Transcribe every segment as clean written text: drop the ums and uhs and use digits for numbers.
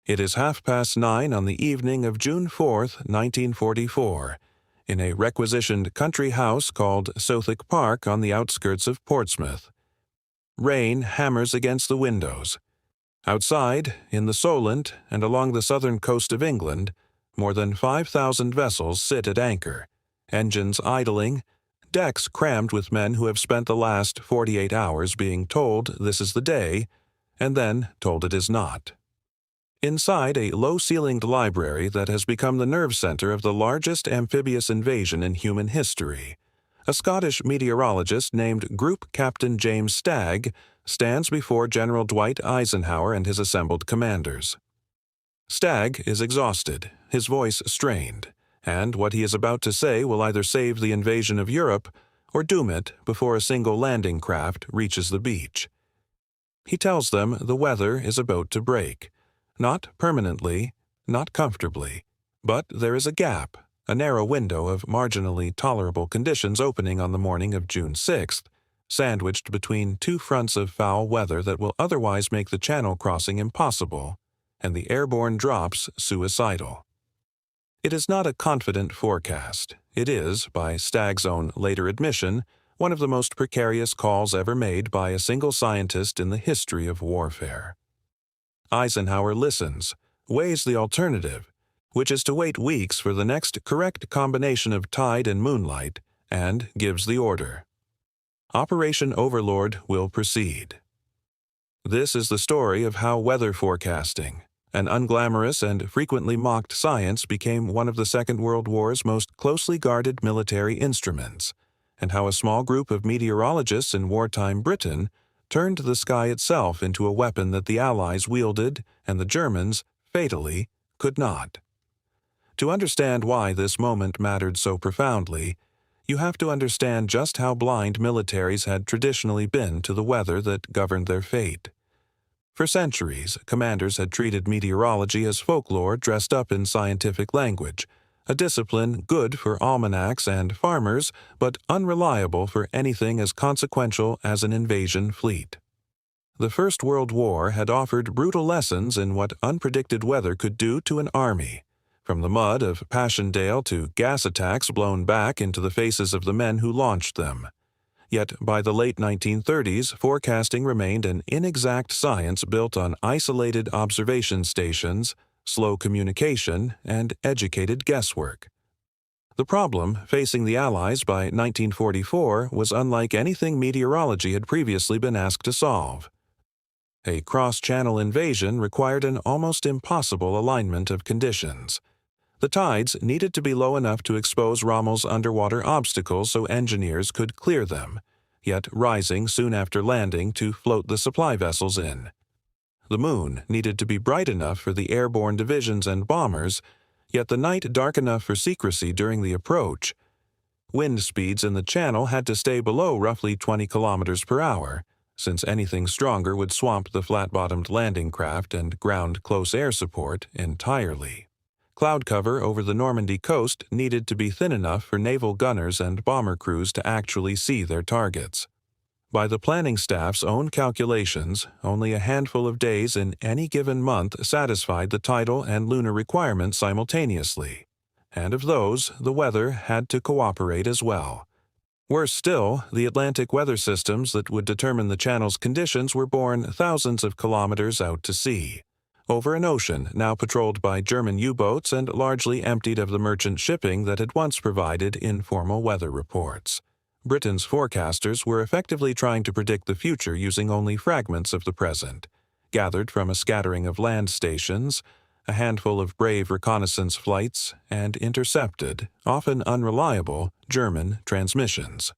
It is 9:30 on the evening of June 4th, 1944, in a requisitioned country house called Southwick Park on the outskirts of Portsmouth. Rain hammers against the windows. Outside, in the Solent and along the southern coast of England, more than 5,000 vessels sit at anchor, engines idling, decks crammed with men who have spent the last 48 hours being told this is the day, and then told it is not. Inside a low-ceilinged library that has become the nerve center of the largest amphibious invasion in human history, a Scottish meteorologist named Group Captain James Stagg stands before General Dwight Eisenhower and his assembled commanders. Stagg is exhausted, his voice strained, and what he is about to say will either save the invasion of Europe or doom it before a single landing craft reaches the beach. He tells them the weather is about to break. Not permanently, not comfortably, but there is a gap, a narrow window of marginally tolerable conditions opening on the morning of June 6th, sandwiched between two fronts of foul weather that will otherwise make the channel crossing impossible, and the airborne drops suicidal. It is not a confident forecast. It is, by Stagg's own later admission, one of the most precarious calls ever made by a single scientist in the history of warfare. Eisenhower listens, weighs the alternative, which is to wait weeks for the next correct combination of tide and moonlight, and gives the order. Operation Overlord will proceed. This is the story of how weather forecasting, an unglamorous and frequently mocked science, became one of the Second World War's most closely guarded military instruments, and how a small group of meteorologists in wartime Britain turned the sky itself into a weapon that the Allies wielded and the Germans, fatally, could not. To understand why this moment mattered so profoundly, you have to understand just how blind militaries had traditionally been to the weather that governed their fate. For centuries, commanders had treated meteorology as folklore dressed up in scientific language, a discipline good for almanacs and farmers, but unreliable for anything as consequential as an invasion fleet. The First World War had offered brutal lessons in what unpredicted weather could do to an army, from the mud of Passchendaele to gas attacks blown back into the faces of the men who launched them. Yet by the late 1930s, forecasting remained an inexact science built on isolated observation stations, slow communication, and educated guesswork. The problem facing the Allies by 1944 was unlike anything meteorology had previously been asked to solve. A cross-channel invasion required an almost impossible alignment of conditions. The tides needed to be low enough to expose Rommel's underwater obstacles so engineers could clear them, yet rising soon after landing to float the supply vessels in. The moon needed to be bright enough for the airborne divisions and bombers, yet the night dark enough for secrecy during the approach. Wind speeds in the channel had to stay below roughly 20 kilometers per hour, since anything stronger would swamp the flat-bottomed landing craft and ground close air support entirely. Cloud cover over the Normandy coast needed to be thin enough for naval gunners and bomber crews to actually see their targets. By the planning staff's own calculations, only a handful of days in any given month satisfied the tidal and lunar requirements simultaneously, and of those, the weather had to cooperate as well. Worse still, the Atlantic weather systems that would determine the channel's conditions were born thousands of kilometers out to sea, over an ocean now patrolled by German U-boats and largely emptied of the merchant shipping that had once provided informal weather reports. Britain's forecasters were effectively trying to predict the future using only fragments of the present, gathered from a scattering of land stations, a handful of brave reconnaissance flights, and intercepted, often unreliable, German transmissions.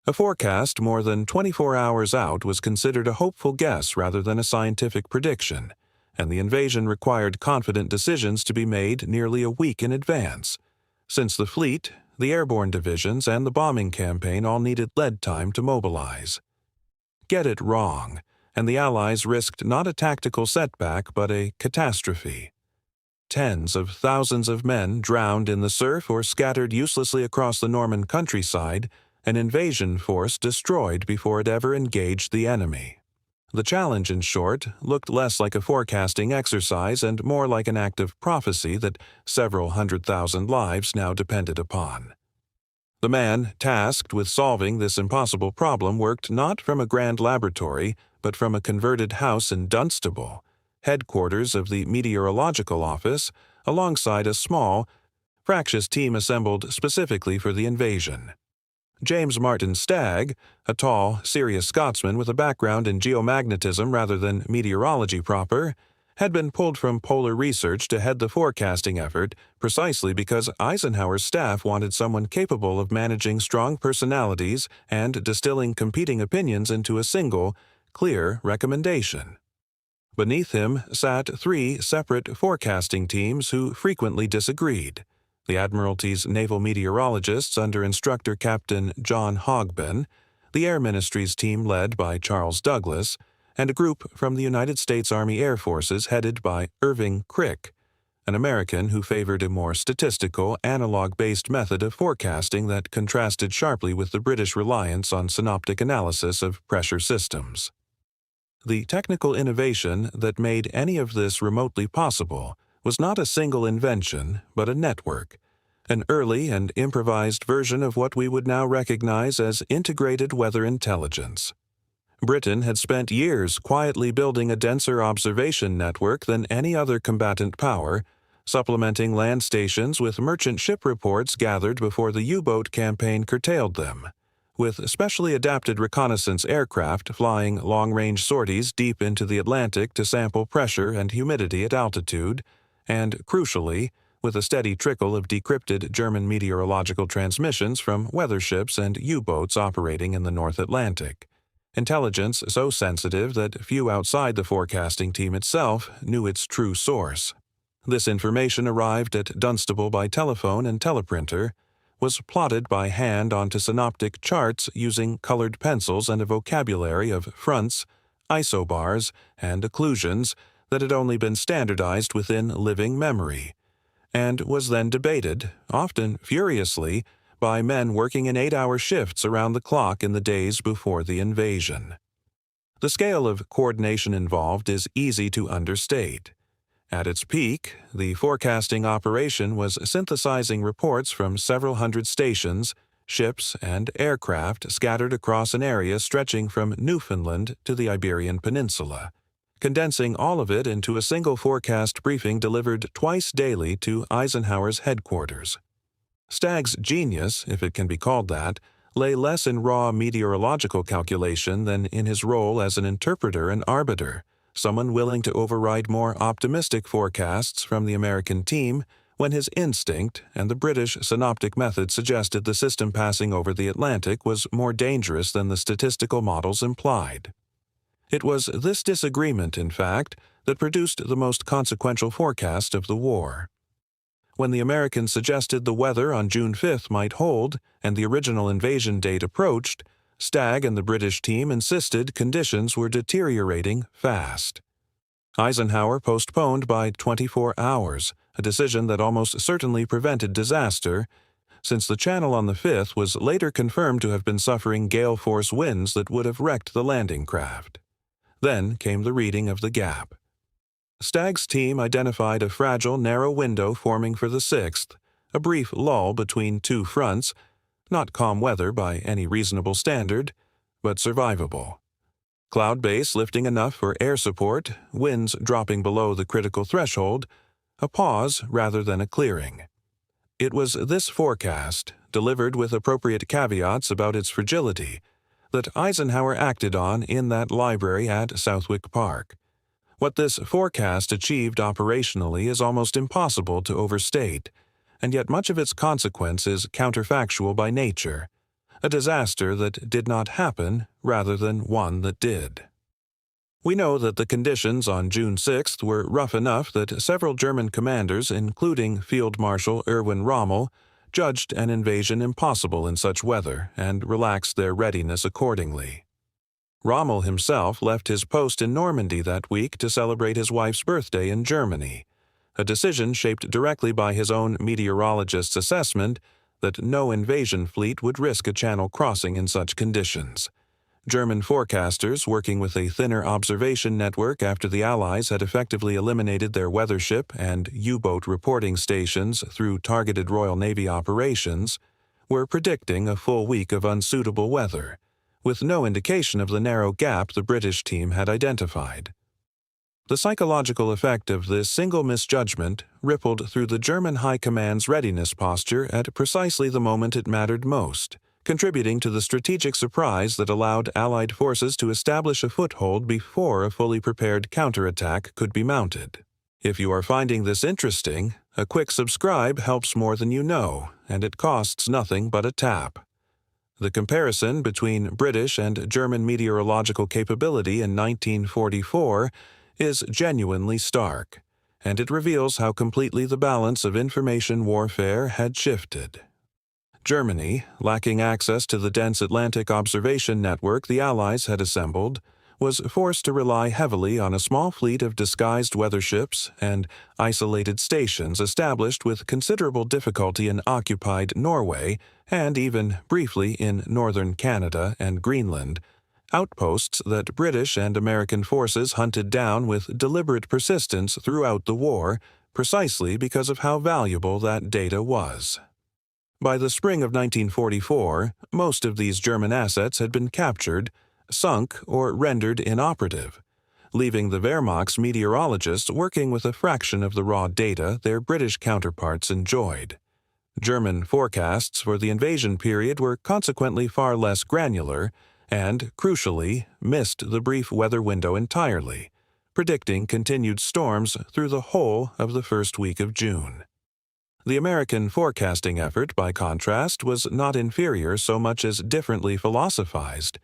A forecast more than 24 hours out was considered a hopeful guess rather than a scientific prediction, and the invasion required confident decisions to be made nearly a week in advance, since the fleet, the airborne divisions, and the bombing campaign all needed lead time to mobilize. Get it wrong, and the Allies risked not a tactical setback but a catastrophe. Tens of thousands of men drowned in the surf or scattered uselessly across the Norman countryside, an invasion force destroyed before it ever engaged the enemy. The challenge, in short, looked less like a forecasting exercise and more like an act of prophecy that several 100,000 lives now depended upon. The man tasked with solving this impossible problem worked not from a grand laboratory, but from a converted house in Dunstable, headquarters of the Meteorological Office, alongside a small, fractious team assembled specifically for the invasion. James Martin Stagg, a tall, serious Scotsman with a background in geomagnetism rather than meteorology proper, had been pulled from polar research to head the forecasting effort precisely because Eisenhower's staff wanted someone capable of managing strong personalities and distilling competing opinions into a single, clear recommendation. Beneath him sat 3 separate forecasting teams who frequently disagreed: the Admiralty's naval meteorologists under instructor Captain John Hogben, the Air Ministry's team led by Charles Douglas, and a group from the United States Army Air Forces headed by Irving Crick, an American who favored a more statistical, analog-based method of forecasting that contrasted sharply with the British reliance on synoptic analysis of pressure systems. The technical innovation that made any of this remotely possible was not a single invention, but a network, an early and improvised version of what we would now recognize as integrated weather intelligence. Britain had spent years quietly building a denser observation network than any other combatant power, supplementing land stations with merchant ship reports gathered before the U-boat campaign curtailed them, with specially adapted reconnaissance aircraft flying long-range sorties deep into the Atlantic to sample pressure and humidity at altitude, and, crucially, with a steady trickle of decrypted German meteorological transmissions from weather ships and U-boats operating in the North Atlantic. Intelligence so sensitive that few outside the forecasting team itself knew its true source. This information arrived at Dunstable by telephone and teleprinter, was plotted by hand onto synoptic charts using colored pencils and a vocabulary of fronts, isobars, and occlusions that had only been standardized within living memory, and was then debated, often furiously, by men working in 8-hour shifts around the clock in the days before the invasion. The scale of coordination involved is easy to understate. At its peak, the forecasting operation was synthesizing reports from several hundred stations, ships, and aircraft scattered across an area stretching from Newfoundland to the Iberian Peninsula, condensing all of it into a single forecast briefing delivered twice daily to Eisenhower's headquarters. Stagg's genius, if it can be called that, lay less in raw meteorological calculation than in his role as an interpreter and arbiter, someone willing to override more optimistic forecasts from the American team when his instinct and the British synoptic method suggested the system passing over the Atlantic was more dangerous than the statistical models implied. It was this disagreement, in fact, that produced the most consequential forecast of the war. When the Americans suggested the weather on June 5th might hold and the original invasion date approached, Stagg and the British team insisted conditions were deteriorating fast. Eisenhower postponed by 24 hours, a decision that almost certainly prevented disaster, since the channel on the 5th was later confirmed to have been suffering gale-force winds that would have wrecked the landing craft. Then came the reading of the gap. Stagg's team identified a fragile, narrow window forming for the 6th, a brief lull between 2 fronts, not calm weather by any reasonable standard, but survivable. Cloud base lifting enough for air support, winds dropping below the critical threshold, a pause rather than a clearing. It was this forecast, delivered with appropriate caveats about its fragility, that Eisenhower acted on in that library at Southwick Park. What this forecast achieved operationally is almost impossible to overstate, and yet much of its consequence is counterfactual by nature, a disaster that did not happen rather than one that did. We know that the conditions on June 6th were rough enough that several German commanders, including Field Marshal Erwin Rommel, judged an invasion impossible in such weather and relaxed their readiness accordingly. Rommel himself left his post in Normandy that week to celebrate his wife's birthday in Germany, a decision shaped directly by his own meteorologist's assessment that no invasion fleet would risk a channel crossing in such conditions. German forecasters, working with a thinner observation network after the Allies had effectively eliminated their weather ship and U-boat reporting stations through targeted Royal Navy operations, were predicting a full week of unsuitable weather, with no indication of the narrow gap the British team had identified. The psychological effect of this single misjudgment rippled through the German High Command's readiness posture at precisely the moment it mattered most, contributing to the strategic surprise that allowed Allied forces to establish a foothold before a fully prepared counterattack could be mounted. If you are finding this interesting, a quick subscribe helps more than you know, and it costs nothing but a tap. The comparison between British and German meteorological capability in 1944 is genuinely stark, and it reveals how completely the balance of information warfare had shifted. Germany, lacking access to the dense Atlantic observation network the Allies had assembled, was forced to rely heavily on a small fleet of disguised weather ships and isolated stations established with considerable difficulty in occupied Norway and even briefly in northern Canada and Greenland, outposts that British and American forces hunted down with deliberate persistence throughout the war precisely because of how valuable that data was. By the spring of 1944, most of these German assets had been captured, sunk, or rendered inoperative, leaving the Wehrmacht's meteorologists working with a fraction of the raw data their British counterparts enjoyed. German forecasts for the invasion period were consequently far less granular and, crucially, missed the brief weather window entirely, predicting continued storms through the whole of the first week of June. The American forecasting effort, by contrast, was not inferior so much as differently philosophized,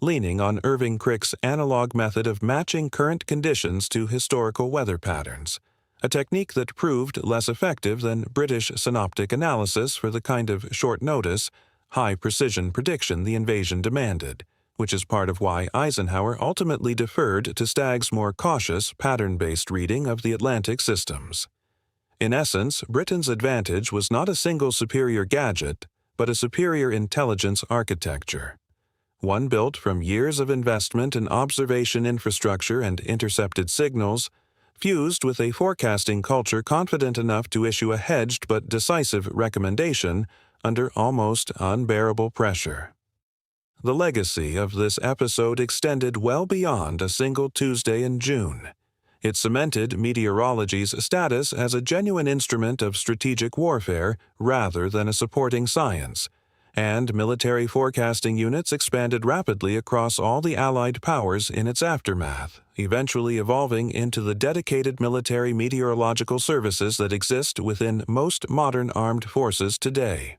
leaning on Irving Crick's analog method of matching current conditions to historical weather patterns, a technique that proved less effective than British synoptic analysis for the kind of short-notice, high-precision prediction the invasion demanded, which is part of why Eisenhower ultimately deferred to Stagg's more cautious, pattern-based reading of the Atlantic systems. In essence, Britain's advantage was not a single superior gadget, but a superior intelligence architecture, one built from years of investment in observation infrastructure and intercepted signals, fused with a forecasting culture confident enough to issue a hedged but decisive recommendation under almost unbearable pressure. The legacy of this episode extended well beyond a single Tuesday in June. It cemented meteorology's status as a genuine instrument of strategic warfare rather than a supporting science, and military forecasting units expanded rapidly across all the Allied powers in its aftermath, eventually evolving into the dedicated military meteorological services that exist within most modern armed forces today.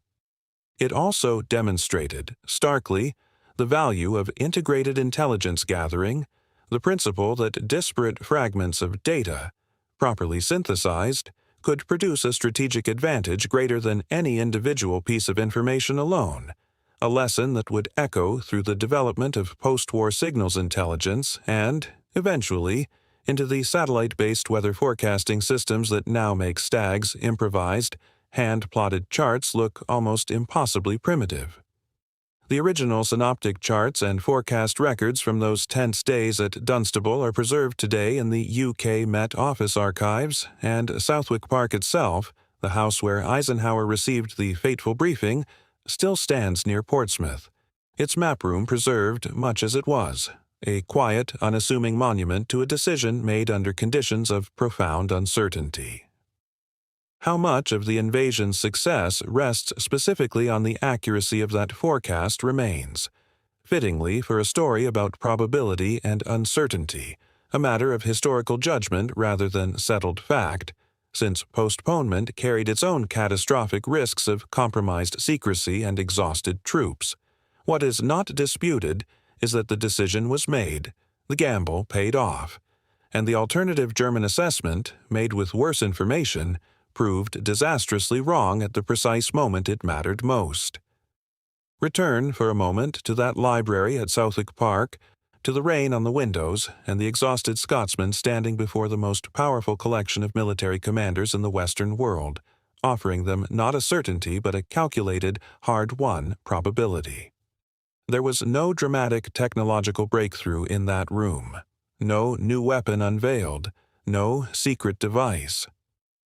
It also demonstrated, starkly, the value of integrated intelligence gathering, the principle that disparate fragments of data, properly synthesized, could produce a strategic advantage greater than any individual piece of information alone, a lesson that would echo through the development of post-war signals intelligence and, eventually, into the satellite-based weather forecasting systems that now make Stagg's improvised, hand-plotted charts look almost impossibly primitive. The original synoptic charts and forecast records from those tense days at Dunstable are preserved today in the UK Met Office archives, and Southwick Park itself, the house where Eisenhower received the fateful briefing, still stands near Portsmouth, its map room preserved much as it was, a quiet, unassuming monument to a decision made under conditions of profound uncertainty. How much of the invasion's success rests specifically on the accuracy of that forecast remains, fittingly for a story about probability and uncertainty, a matter of historical judgment rather than settled fact, since postponement carried its own catastrophic risks of compromised secrecy and exhausted troops. What is not disputed is that the decision was made, the gamble paid off, and the alternative German assessment, made with worse information, proved disastrously wrong at the precise moment it mattered most. Return for a moment to that library at Southwick Park, to the rain on the windows and the exhausted Scotsman standing before the most powerful collection of military commanders in the Western world, offering them not a certainty but a calculated, hard-won probability. There was no dramatic technological breakthrough in that room, no new weapon unveiled, no secret device.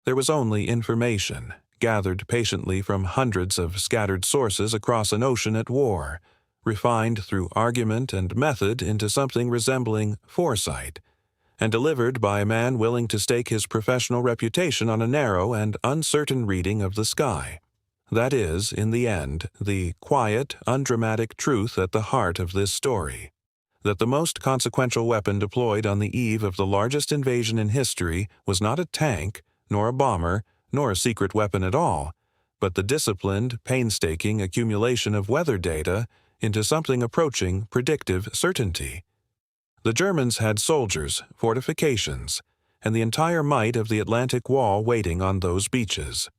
There was only information, gathered patiently from hundreds of scattered sources across an ocean at war, refined through argument and method into something resembling foresight, and delivered by a man willing to stake his professional reputation on a narrow and uncertain reading of the sky. That is, in the end, the quiet, undramatic truth at the heart of this story, that the most consequential weapon deployed on the eve of the largest invasion in history was not a tank, nor a bomber, nor a secret weapon at all, but the disciplined, painstaking accumulation of weather data into something approaching predictive certainty. The Germans had soldiers, fortifications, and the entire might of the Atlantic Wall waiting on those beaches.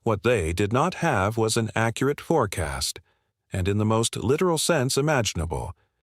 What they did not have was an accurate forecast, and in the most literal sense imaginable,